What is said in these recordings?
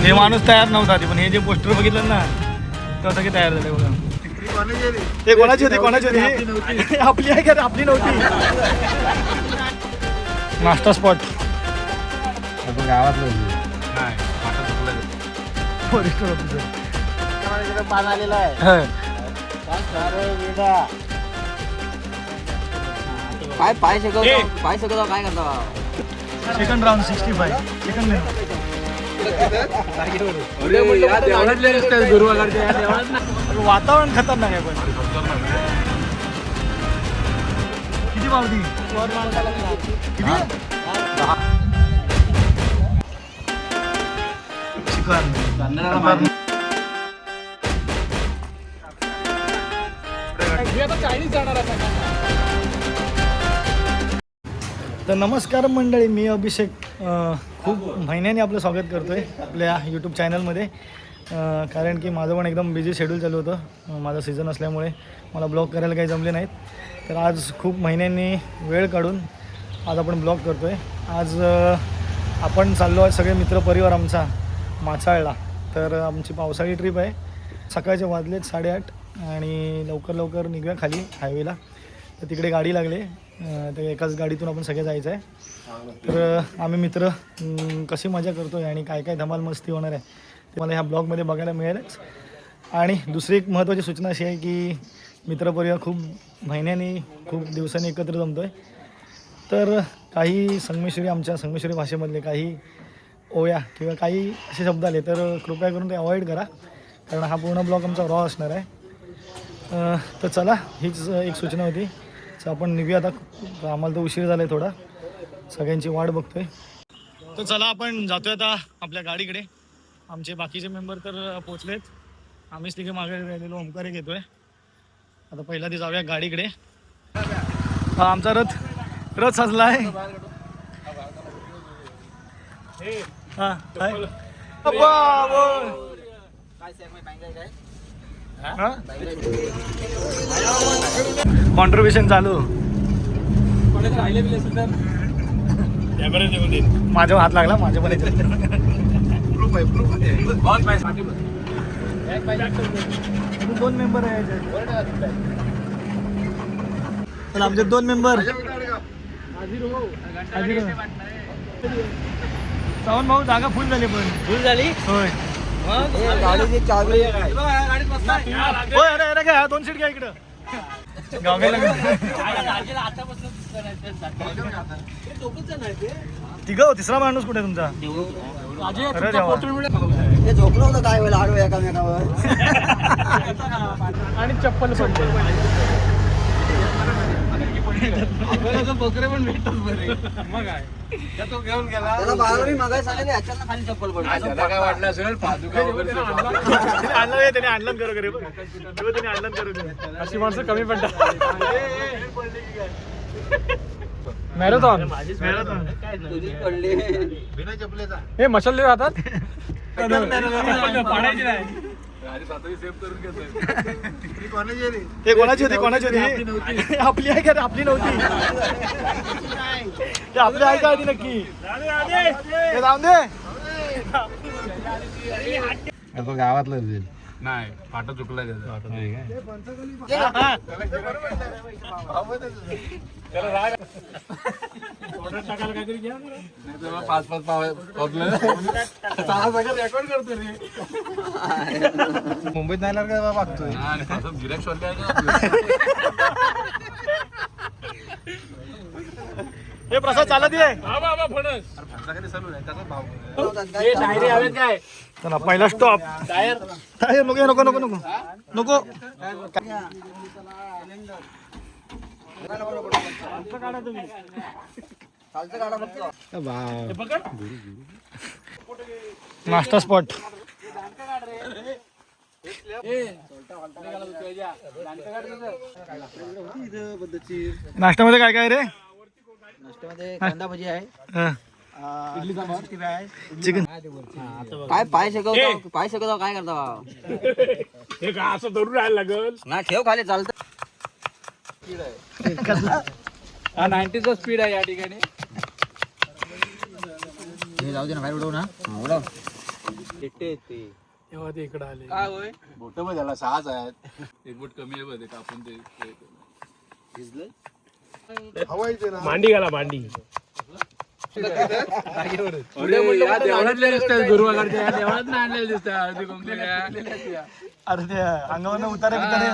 हे माणूस तयार नव्हता आधी, पण हे जे पोस्टर बघितलं ना तेव्हा सगळे तयार झाले बघा. ते कोणाची होती कोणाची होती? आपली आहे का? आपली नव्हती. नाश्ता स्पॉट गावातलं फॉरेस्ट ऑफिसर पान आलेलं आहे. काय पाय शिकवतो काय करता? सेकंड राऊंड 65 सेकंड वातावरण खतरनाक आहे. पण किती पावती? चिकन तर नमस्कार मंडळी, मी अभिषेक खूप महिन्याने आपलं स्वागत करतो आहे आपल्या यूट्यूब चॅनलमध्ये. कारण की माझं पण एकदम बिझी शेड्यूल चालू होतं. माझा सीझन असल्यामुळे मला ब्लॉग करायला काही जमले नाहीत. तर आज खूप महिन्यांनी वेळ काढून आज आपण ब्लॉग करतो आहे. आज आपण चाललो आहे सगळे मित्रपरिवार आमचा माचाळला. तर आमची पावसाळी ट्रिप आहे. सकाळचे वाजलेत 8:30 आणि लवकर निघूया खाली हायवेला. तर तिकडे गाडी लागले. तर एकाच गाडीतून आपण सगळे जायचं आहे. तर आम्ही मित्र कशी मजा करतो आहे आणि काय काय धमाल मस्ती होणार आहे ते मला ह्या ब्लॉगमध्ये बघायला मिळेलच. आणि दुसरी एक महत्त्वाची सूचना अशी आहे की मित्रपरिवार खूप महिन्यांनी खूप दिवसांनी एकत्र जमतो आहे. तर काही आमच्या संगमेश्वरी भाषेमधले काही ओया किंवा काही असे शब्द आले तर कृपया करून ते अवॉइड करा, कारण हा पूर्ण ब्लॉग आमचा रॉ असणार आहे. तर चला, हीच एक सूचना होती. तर आपण निघूया आता. आम्हाला तर उशीर झाला आहे थोडा, सगळ्यांची वाट बघतोय. तर चला आपण जातोय आता आपल्या गाडीकडे. आमचे बाकीचे मेंबर तर पोचलेत. आम्हीच तिथे मागे राहिलेलो ओमकार एक येतोय. आता पहिला ते जाऊया गाडीकडे. आमचा रथ सजला आहे. कॉन्ट्रीब्युशन चालू. माझ्या हात लागला, माझ्या पण दोन मेंबर आहे. आमचे 2 मेंबर सावंत भाऊ जागा फुल झाली. पण फुल झाली होय. गाडीची चावी होय. अरे घ्या 2 सीट घ्या इकडं. तिसरा माणूस कुठे तुमचा? झोपलं होतं काय वेळेला आडवे एकामेकावर आणि चप्पल बकरे पण भेटतात बरे. मग काय तो घेऊन गेला त्याला बाहेर मगाय सांगितलं याच्यानं खाली चप्पल पडली. काय वाटलं असेल पादुका वगैरे आणलं. त्याने आणलं करू त्याने आणलं करू. अशी माणसं कमी पडतात. मॅरेथॉन तुझी पडली बिना चपलेचा. हे मशाल राहतात. ते कोणाची होती? आपली आहे का? आपली नव्हती. ते आपली आहे का आधी नक्की? जाऊन दे. गावातलं नाही, पाटा चुकला पाच रेकॉर्ड करतो रे. मुंबईत नाही का बघतोय गिराक हे प्रसाद चालत आहे. चला पहिला स्टॉप टायर. नको नको नको नको. नाश्ता स्पॉट. नाश्त्यामध्ये काय काय रे? नाश्त्यामध्ये कांदा भजी आहे, इडली सांबार आहे, चिकन. काय पाय शिकवतो काय करता? हे का असं धरून राहायला लागल ना, ठेव खाली चालतं. हा 90चा स्पीड आहे या ठिकाणी. जाऊ दे ना, बाहेर उडव ना. उडव. तेव्हा ते इकडे आले. काय होय बोट मध्ये त्याला 6 आहेत. एक बोट कमी आहे बघ कापून ते मांडी घाला मांडी. देवळातले दिसतात गुरुवाकडच्या या देवळात नाही आणलेले दिसतात हळदी कुंकू. अरे ते अंगावर उतारे बितारे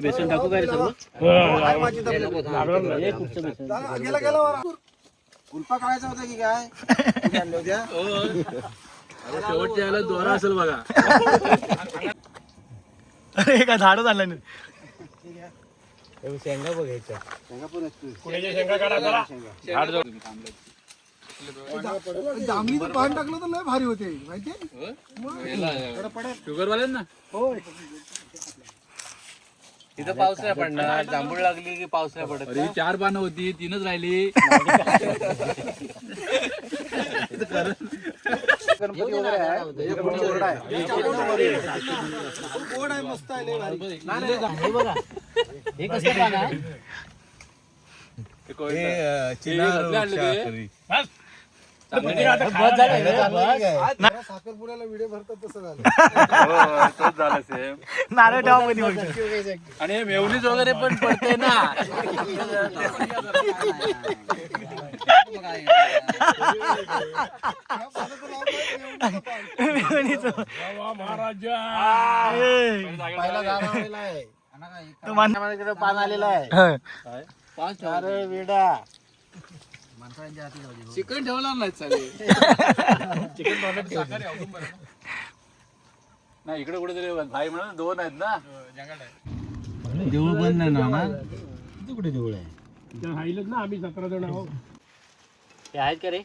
बेसन टाकू काय सगळं कुल्पा काढायचा होता की काय शेवटच्या याला दोरा असेल बघा. अरे काय झाड झालं नाही. शेंगा बघायच्या शेंगा पण जांभळीचं पान टाकलं तर लय भारी होते माहितीये. शुगर वाले ना. तिथं पाऊस नाही पडणार जांभूळ लागली की पाऊस नाही पडत. अरे 4 पानं होती 3च राहिली. गणपती वगैरे आहे गोड आहे मस्त आहे लय भारी. हे कसं पान आहे साखरपुड्याला व्हिडिओ भरतात तसं झालं. झालं सेम. नारळ ठेवा मध्ये फक्त. आणि मेवणीच वगैरे पण पडते ना. पान आलेलं आहे. अरे विडा चिकन ठेवणार नाही चालेल. चिकन नाही इकडे कुठेतरी भाई म्हणा 2 आहेत ना. देऊळ बंद नाही ना कुठे देऊळ आहे राहिलेच ना आम्ही 17 जण आहोत. ते आहेत का रे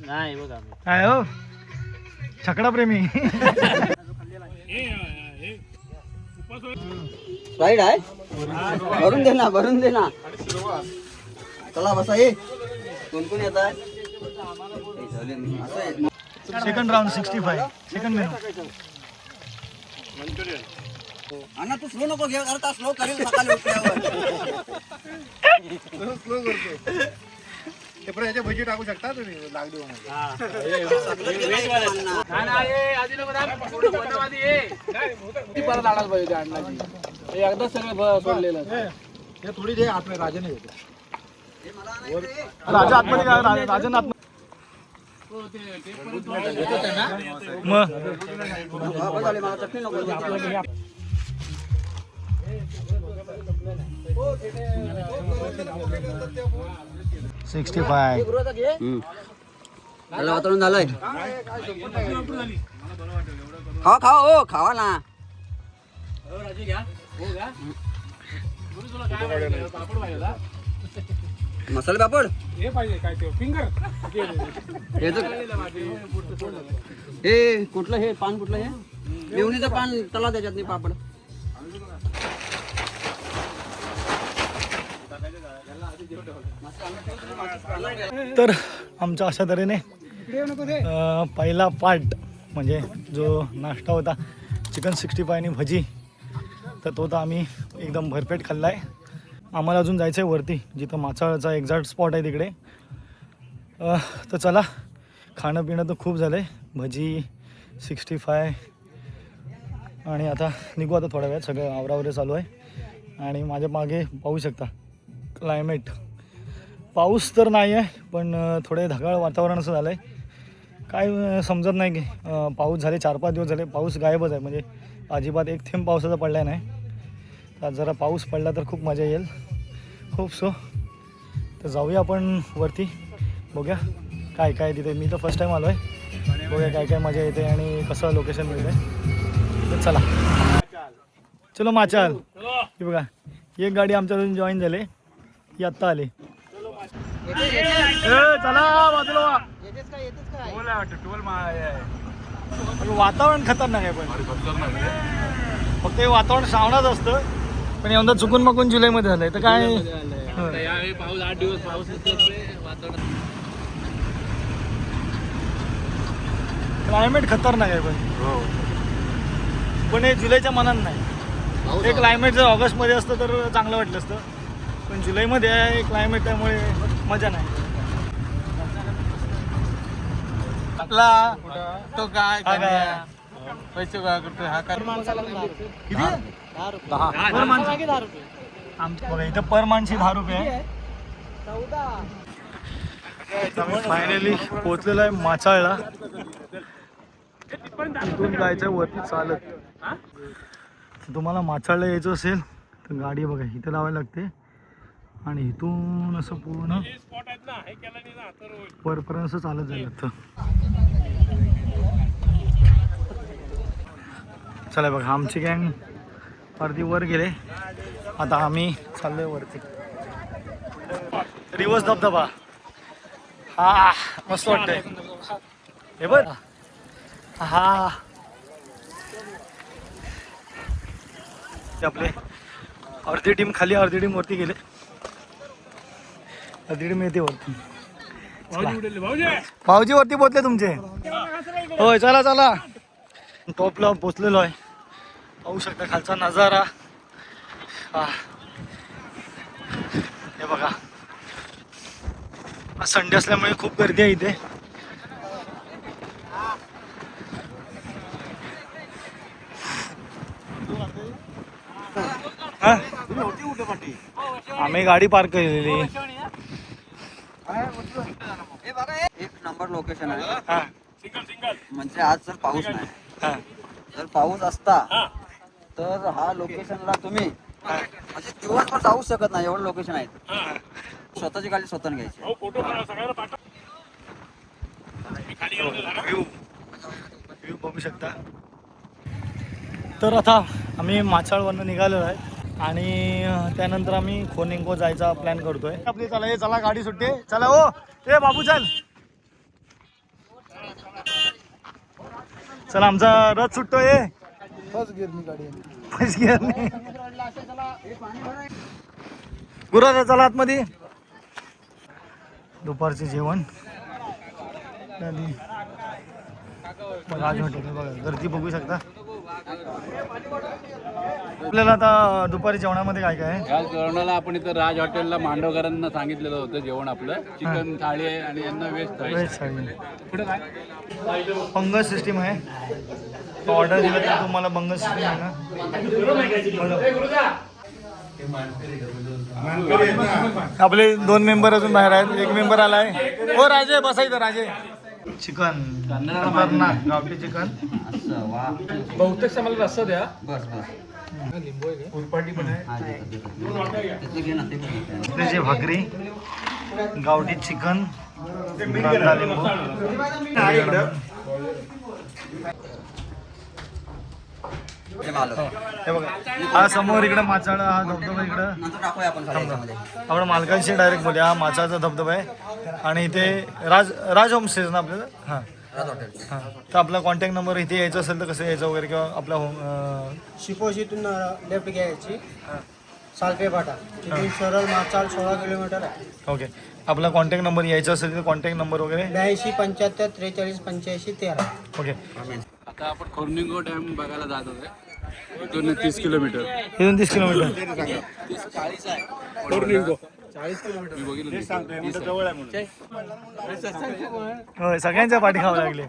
नाही बघा काय हो छकडा प्रेमी. स्प्राईट आहे भरून दे ना चला बसा ये कोण कोण येत आहे सेकंड राऊंड 65 सेकंड मेनू. अण्णा तू स्लो नको घे करता स्लो करेल सकाळी उठल्यावर स्लो करतो ते पण याच्या भजी टाकू शकता तुम्ही लागली एकदा सगळं सोडलेलं. हे थोडी दे आत राजाने होते राजा आतमध्ये काय राजन आत मग मला चटणी नको 65. वातावरण झालंय खावा खावा हो खावा ना मसाले पापड हे पाहिजे काय ते फिंगर. हे कुठलं हे पान कुठलं हे मेवणीचं पान तला त्याच्यात नाही पापड तर आमच्या अशा तऱ्हेने पहिला पार्ट म्हणजे जो नाश्ता होता चिकन 65 आणि भजी तर तो तर आम्ही एकदम भरपेट खाल्ला आहे. आम्हाला अजून जायचं आहे वरती जिथं माचाळचा एक्झॅक्ट स्पॉट आहे तिकडे. तर चला खाणं पिणं तर खूप झालं आहे. भजी 65 आणि आता निघू आता थोड्या वेळात. सगळं आवरावरे चालू आहे आणि माझ्या मागे पाहू शकता क्लायमेट. पाऊस तर नाही आहे पण थोडे ढगाळ वातावरण असं झालं आहे. काय समजत नाही की पाऊस झाले 4-5 दिवस झाले पाऊस गायबच आहे. म्हणजे अजिबात एक थेंब पावसाचा पडला नाही. तर जरा पाऊस पडला तर खूप मजा येईल. Hope so. तर जाऊया आपण वरती बघूया काय काय तिथे. मी तर फर्स्ट टाईम आलो आहे. बघूया काय काय मजा येते आणि कसं लोकेशन मिळतं आहे. तर चला चलो माचाल. हे बघा एक गाडी आमच्याकडून जॉईन झाले ही आत्ता आली. चला बाजूला वातावरण खतरनाक आहे पण फक्त हे वातावरण श्रावणात असतं पण यंदा चुकून माकून जुलैमध्ये झालंय तर काय आता यावेळी पाऊस 8 दिवस पाऊस असल्यामुळे वातावरण क्लायमेट खतरनाक आहे पण हे जुलैच्या मनात नाही. हे क्लायमेट जर ऑगस्टमध्ये असतं तर चांगलं वाटलं असतं, पण जुलैमध्ये आहे क्लायमेट त्यामुळे मजा नाही. आपला तो काय हा काय? पैसे गोळा करतोय हा काय किती? 10 आमच्या बघा इथं पर माणशी 10 रुपये आहे. फायनली पोहोचलेलो आहे माचाळला. इथून जायचं वरती चालत. तुम्हाला माचाळला यायचं असेल तर गाडी बघा इथं लावायला लागते आणि इथून असं पूर्ण वरपर्यंत चालत जायला लागतं. चला बघा आमची गँग अर्धी वर गेले, आता आम्ही चाललोय वरती. रिवर्स धबधबा हा मस्त वाटतंय हे बघ. हा आपले अर्धी टीम खाली अर्धी टीम वरती गेले, अर्धी टीम येते वरती. भाऊजी वरती पोहोचले तुमचे. होय चला चला टॉपला पोचलेलो आहे. पाहू शकता खालचा नजारा. हा हे बघा आज संडे असल्यामुळे खूप गर्दी आहे इथे. आम्ही गाडी पार्क केलेली. एक नंबर लोकेशन आहे. हा म्हणजे आज जर पाऊस नाही, हा जर पाऊस असता तर हा लोकेशनला तुम्ही म्हणजे दिवसभर जाऊ शकत नाही, एवढं लोकेशन आहेत. स्वतःची गाडी स्वतः घ्यायची. व्ह्यू बघू शकता. तर आता आम्ही माचाळवरनं निघालेलो आहे आणि त्यानंतर आम्ही खोनिंगो जायचा प्लॅन करतोय. आपली चला ये चला गाडी सुटते चला. ओ ए बाबू चल चला आमचा रथ सुटतोय. फर्स्ट गिअरनी गुरुवार चला आतमध्ये. दुपारचे जेवण राज हॉटेल बघा गर्दी बघू शकता. आपल्याला आता दुपारी जेवणामध्ये काय काय आहे? या जेवणाला आपण इथं राज हॉटेलला मांडवकरांना सांगितलेलं होतं जेवण आपलं चिकन थाळी आहे आणि यांना व्हेज थाळी. पुढे काय पंगस सिस्टीम आहे. ऑर्डर दिलं तर तुम्हाला पंगस सिस्टीम आहे ना. आपले 2 मेंबर अजून बाहेर आहेत. एक मेंबर आलाय. हो राजे बसायचं राजे. चिकन खतरनाक गावठी चिकन. असं वा. बहुतेक मला रस्सा द्या. बस बस. लिंबू आहे उरपाटी पण आहे. त्याचं घे ना ते पण. त्याची भाकरी गावठी चिकन कांदा लिंबू. ते मालक. हे बघा हा समोर इकडं माचाळ हा धबधबा इकडं. नंतर टाकूया आपण सगळं याच्यामध्ये. आपण मालकांशी डायरेक्ट बोलूया. हा माचाळचा धबधबा आहे आणि इथे राज होमस्टे ना आपल्याला. हां राज हॉटेल. हां तर आपला कॉन्टॅक्ट नंबर इथे यायचं असेल तर कसं यायचं वगैरे किंवा आपला होम शिपोशीतून लेफ्ट घ्यायची सालपे फाटा तिथून सरळ माचाळ 16 किलोमीटर आहे. ओके आपला कॉन्टॅक्ट नंबर यायचा असेल तर कॉन्टॅक्ट नंबर वगैरे 82 75 43 85 13. ओके. आता आपण खोर्निंगो डॅम बघायला जात होते. इथून 30 किलोमीटर. इथून 30 किलोमीटर. 40 आहे खोर्निंगो. 40 किलोमीटर मी बघितलं. होय सगळ्यांच्या पाठी खावं लागले.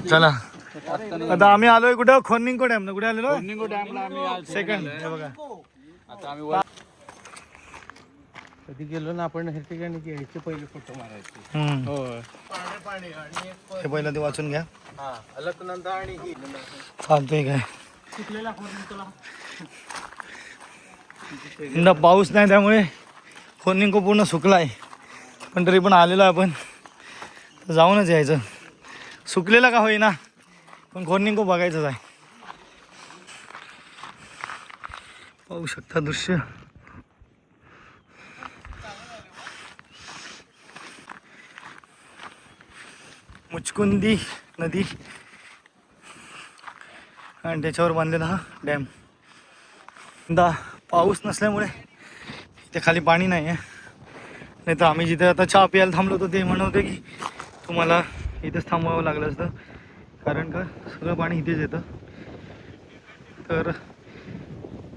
चला आता आम्ही आलोय कुठं खोर्निंगो डॅम ना. कुठे आलेलो खोर्निंगो डॅमला आम्ही आज सेकंड. हे बघा आता आम्ही वर कधी गेलो ना आपण हे ठिकाणी यायचे पहिले फोटो मारायचे. हो हे पहिलं ते वाचून घ्या. अलकनंदा आणि ही चालतंय काय. यंदा पाऊस नाही त्यामुळे खोर्निंगो पूर्ण सुकलाय, पण तरी पण आलेलो आहे आपण जाऊनच यायचं. सुकलेला का होईना पण खोर्निंगो बघायचंच आहे. पाहू शकता दृश्य. मुचकुंदी नदी आणि त्याच्यावर बांधलेला हा डॅम. यंदा पाऊस नसल्यामुळे इथे खाली पाणी नाही आहे. नाही तर आम्ही जिथे आता चहा प्यायला थांबलो होतो ते म्हणत होते की तुम्हाला इथेच थांबावं लागलं असतं, कारण का सगळं पाणी इथेच येतं. तर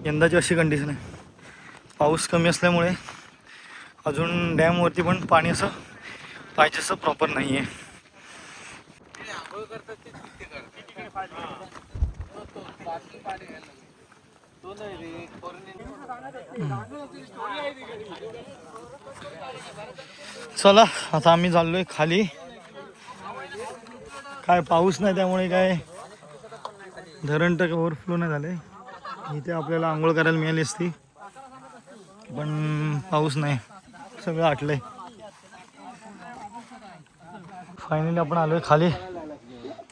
यंदाची अशी कंडिशन आहे, पाऊस कमी असल्यामुळे अजून डॅमवरती पण पाणी असं पाहिजे असं प्रॉपर नाही आहे. चला आता आम्ही चाललोय खाली. काय पाऊस नाही त्यामुळे काय धरण तर ओव्हरफ्लो नाही झाले. इथे आपल्याला आंघोळ करायला मिळाली असती, पण पाऊस नाही, सगळं आटलंय. फायनली आपण आलोय खाली.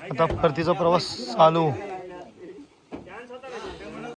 आता परतीचा प्रवास चालू.